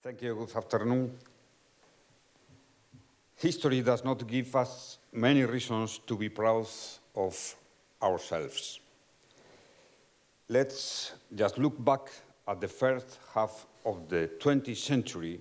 Thank you. Good afternoon. History does not give us many reasons to be proud of ourselves. Let's just look back at the first half of the 20th century,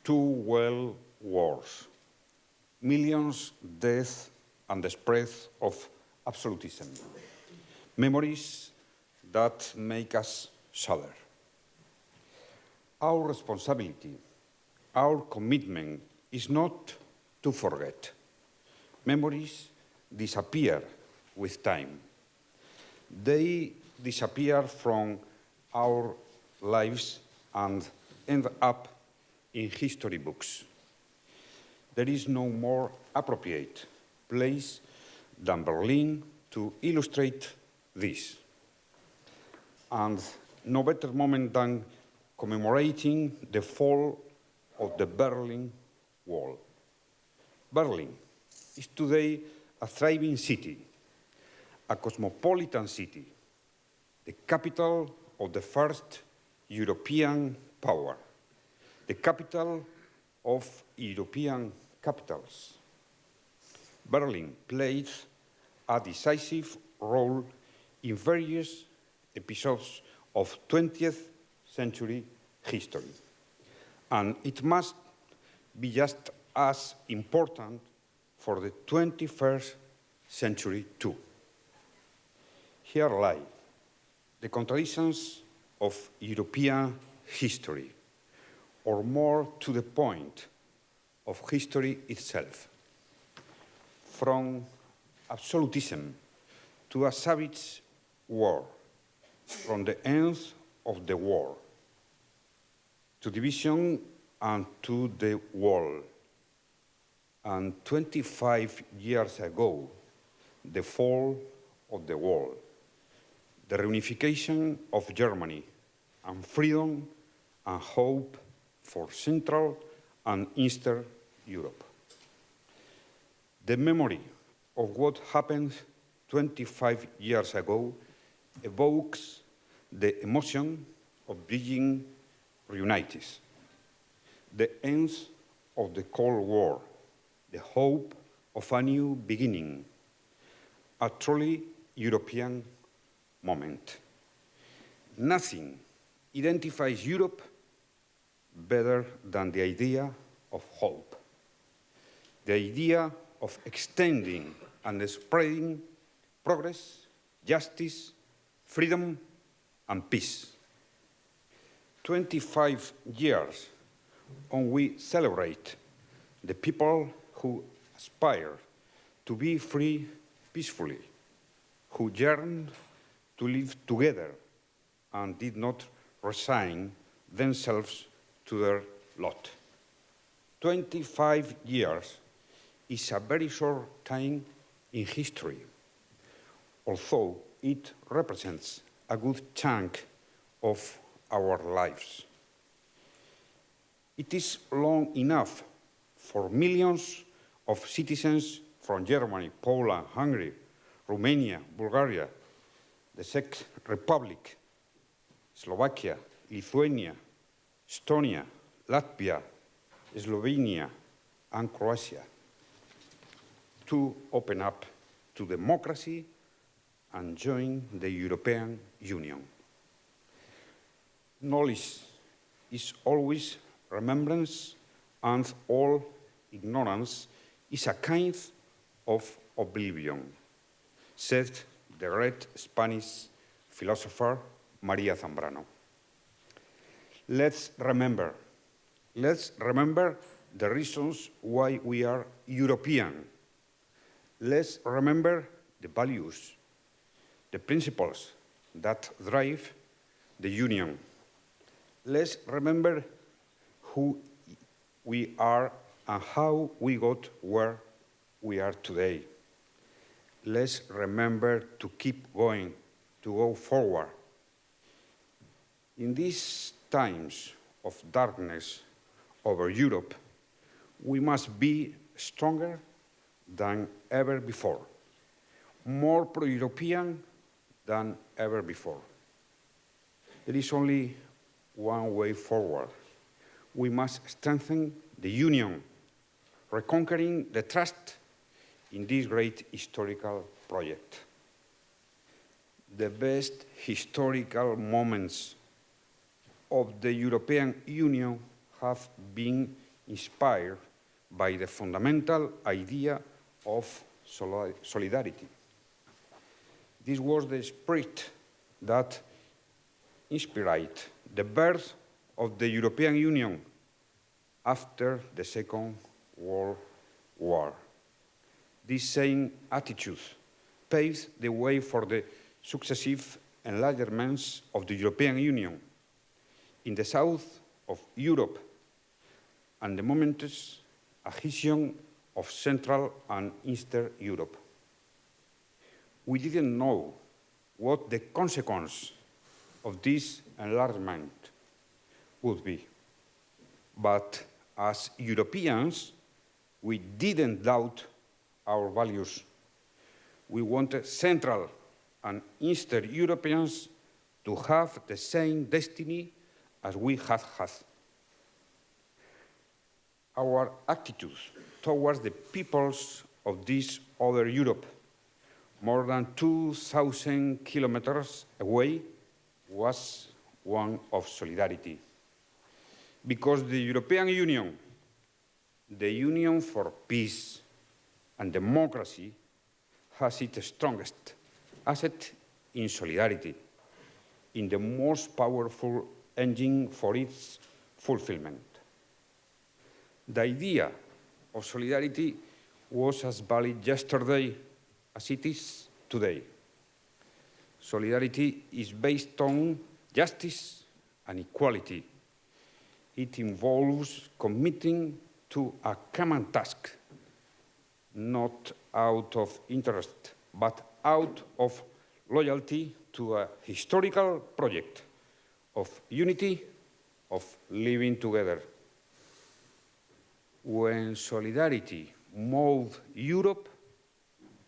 2 world wars, millions deaths, and the spread of absolutism. Memories that make us shudder. Our responsibility, our commitment is not to forget. Memories disappear with time. They disappear from our lives and end up in history books. There is no more appropriate place than Berlin to illustrate this. And no better moment than commemorating the fall of the Berlin Wall. Berlin is today a thriving city, a cosmopolitan city, the capital of the first European power, the capital of European capitals. Berlin played a decisive role in various episodes of 20th century history, and it must be just as important for the 21st century too. Here lie the contradictions of European history, or more to the point, of history itself. From absolutism to a savage war, from the end of the war to division and to the wall. And 25 years ago, the fall of the wall, the reunification of Germany, and freedom and hope for Central and Eastern Europe. The memory of what happened 25 years ago evokes the emotion of being reunited, the end of the Cold War, the hope of a new beginning, a truly European moment. Nothing identifies Europe better than the idea of hope, the idea of extending and spreading progress, justice, freedom, and peace. 25 years on we celebrate the people who aspire to be free peacefully, who yearned to live together and did not resign themselves to their lot. 25 years is a very short time in history, although it represents a good chunk of our lives. It is long enough for millions of citizens from Germany, Poland, Hungary, Romania, Bulgaria, the Czech Republic, Slovakia, Lithuania, Estonia, Latvia, Slovenia, and Croatia to open up to democracy and join the European Union. Knowledge is always remembrance, and all ignorance is a kind of oblivion, said the great Spanish philosopher María Zambrano. Let's remember the reasons why we are European. Let's remember the values, the principles that drive the Union. Let's remember who we are and how we got where we are today. Let's remember to keep going, to go forward. In these times of darkness over Europe, we must be stronger than ever before, more pro-European than ever before. There is only one way forward. we must strengthen the Union, reconquering the trust in this great historical project. The best historical moments of the European Union have been inspired by the fundamental idea of solidarity. This was the spirit that inspired the birth of the European Union after the Second World War. This same attitude paved the way for the successive enlargements of the European Union in the south of Europe and the momentous adhesion of Central and Eastern Europe. We didn't know what the consequence of this enlargement would be. But as Europeans, we didn't doubt our values. We wanted Central and Eastern Europeans to have the same destiny as we had had. Our attitude towards the peoples of this other Europe, more than 2,000 kilometers away, was one of solidarity. Because the European Union, the Union for Peace and Democracy, has its strongest asset in solidarity, in the most powerful engine for its fulfillment. The idea of solidarity was as valid yesterday as it is today. Solidarity is based on justice and equality. It involves committing to a common task, not out of interest, but out of loyalty to a historical project of unity, of living together. When solidarity moved Europe,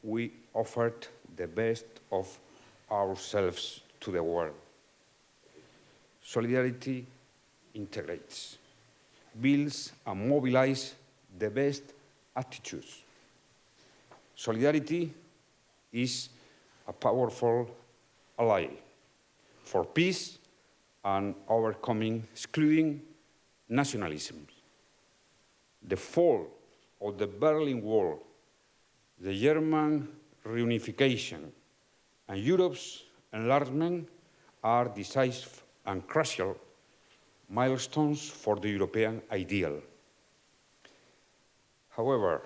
we offered the best of ourselves to the world. Solidarity integrates, builds and mobilizes the best attitudes. Solidarity is a powerful ally for peace and overcoming excluding nationalism. The fall of the Berlin Wall, the German reunification, and Europe's enlargement are decisive and crucial milestones for the European ideal. However,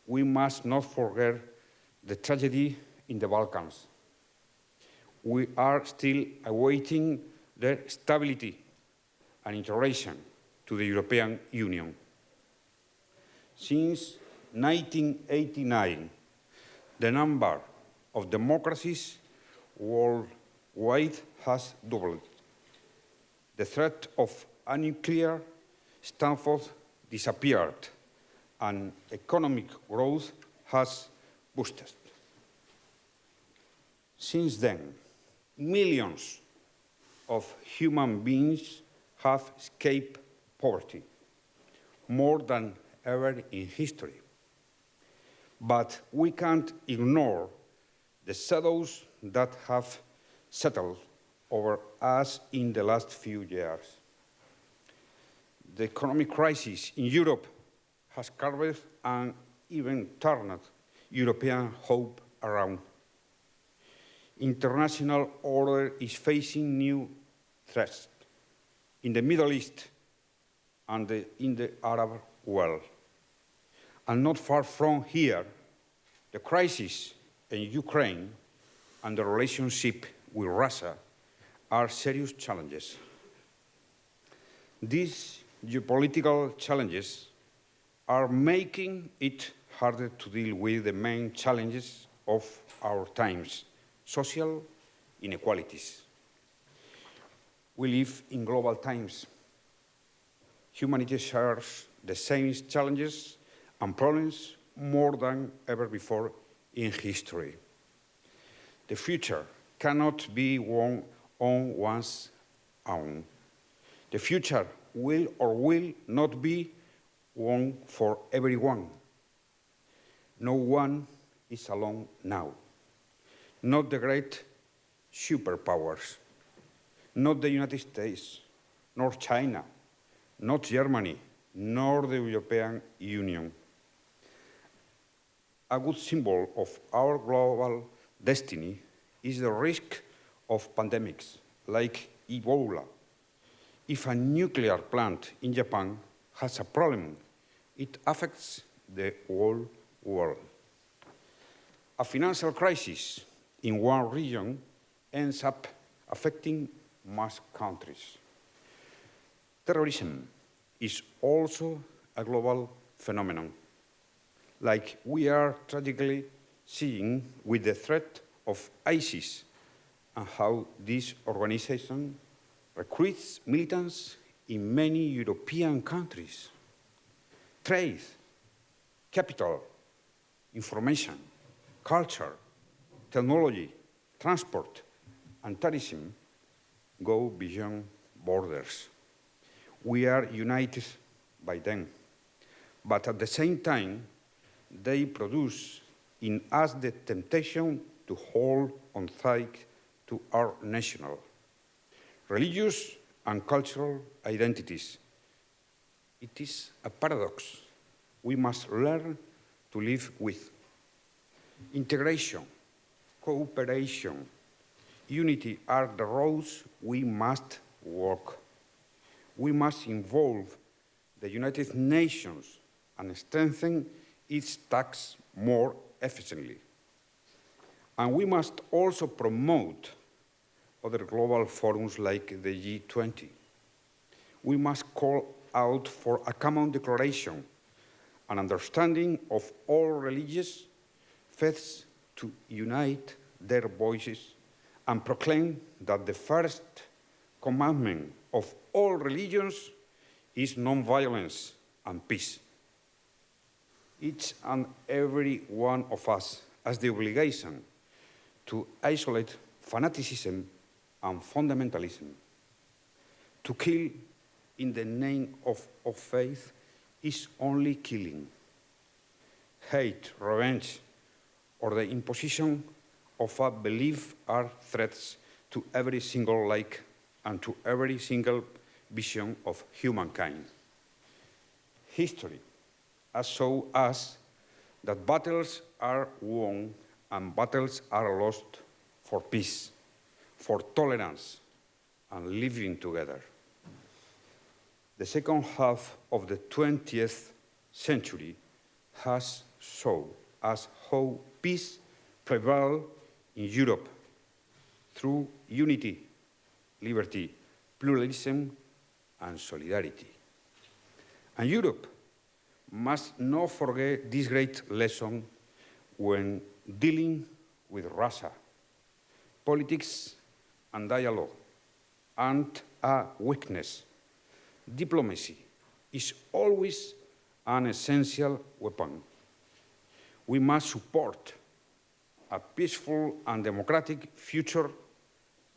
we must not forget the tragedy in the Balkans. We are still awaiting their stability and integration to the European Union. Since 1989, the number of democracies worldwide has doubled. The threat of a nuclear standoff disappeared, and economic growth has boosted. Since then, millions of human beings have escaped poverty, more than ever in history. But we can't ignore the shadows that have settled over us in the last few years. The economic crisis in Europe has carved and even turned European hope around. International order is facing new threats in the Middle East and in the Arab world. And not far from here, the crisis in Ukraine and the relationship with Russia are serious challenges. These geopolitical challenges are making it harder to deal with the main challenges of our times, social inequalities. We live in global times. Humanity shares the same challenges and problems more than ever before in history. The future cannot be won on one's own. The future will not be one for everyone. No one is alone now. Not the great superpowers, not the United States, nor China, not Germany, nor the European Union. A good symbol of our global destiny is the risk of pandemics like Ebola. If a nuclear plant in Japan has a problem, it affects the whole world. A financial crisis in one region ends up affecting most countries. Terrorism is also a global phenomenon, like we are tragically seeing with the threat of ISIS and how this organization recruits militants in many European countries. Trade, capital, information, culture, technology, transport, and tourism go beyond borders. We are united by them, but at the same time, they produce in us the temptation to hold on tight to our national, religious, and cultural identities. It is a paradox we must learn to live with. Integration, cooperation, unity are the roads we must walk. We must involve the United Nations and strengthen its task more efficiently. And we must also promote other global forums like the G20. We must call out for a common declaration, an understanding of all religious faiths to unite their voices and proclaim that the first commandment of all religions is non-violence and peace. Each and every one of us has the obligation to isolate fanaticism and fundamentalism. To kill in the name of faith is only killing. Hate, revenge, or the imposition of a belief are threats to every single life and to every single vision of humankind. History has shown us that battles are won and battles are lost for peace, for tolerance, and living together. The second half of the 20th century has shown us how peace prevails in Europe through unity, liberty, pluralism, and solidarity. And Europe must not forget this great lesson when dealing with Russia. Politics and dialogue aren't a weakness. Diplomacy is always an essential weapon. We must support a peaceful and democratic future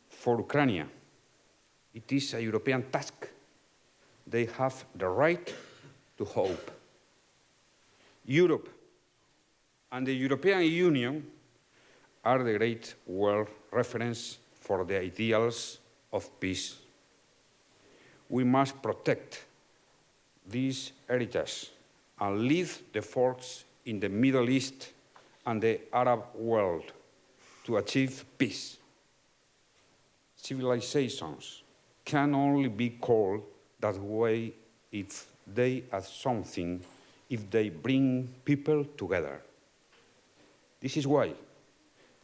for Ukraine. It is a European task. They have the right to hope. Europe and the European Union are the great world reference for the ideals of peace. We must protect this heritage and lead the efforts in the Middle East and the Arab world to achieve peace. Civilizations can only be called that way if they are something, if they bring people together. This is why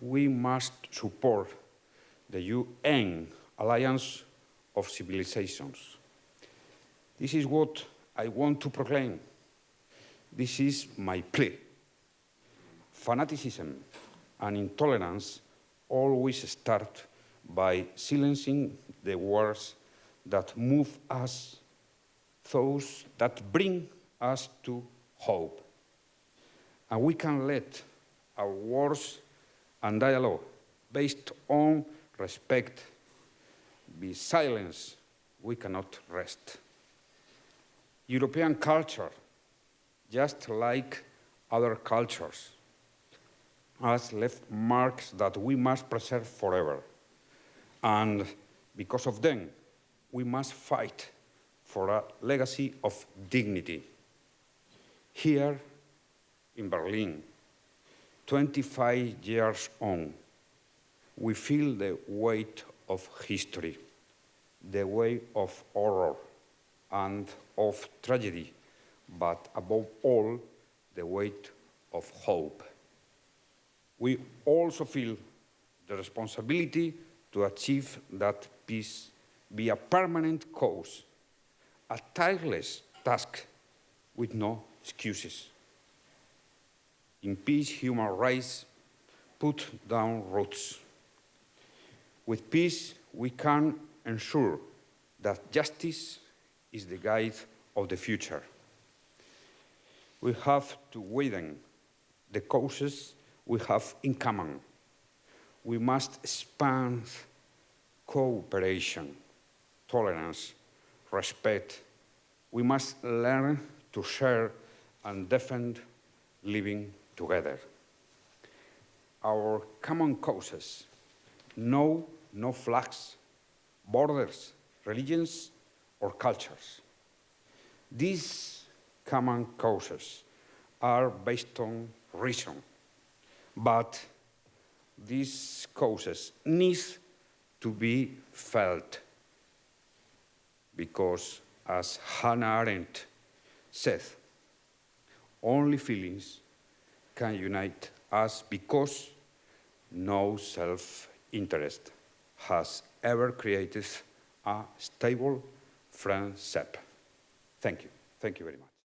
we must support the UN Alliance of Civilizations. This is what I want to proclaim. This is my plea. Fanaticism and intolerance always start by silencing the words that move us, those that bring us to hope. And we can let our words and dialogue based on respect be silenced. We cannot rest. European culture, just like other cultures, has left marks that we must preserve forever. And because of them, we must fight for a legacy of dignity. Here in Berlin, 25 years on, we feel the weight of history, the weight of horror and of tragedy, but above all, the weight of hope. We also feel the responsibility to achieve that peace be a permanent cause, a tireless task with no excuses. In peace, human rights put down roots. With peace, we can ensure that justice is the guide of the future. We have to widen the causes we have in common. We must expand cooperation, tolerance, respect. We must learn to share and defend living together. Our common causes know no flags, borders, religions, or cultures. These common causes are based on reason, but these causes need to be felt because, as Hannah Arendt said, only feelings can unite us because no self-interest has ever created a stable friendship. Thank you. Thank you very much.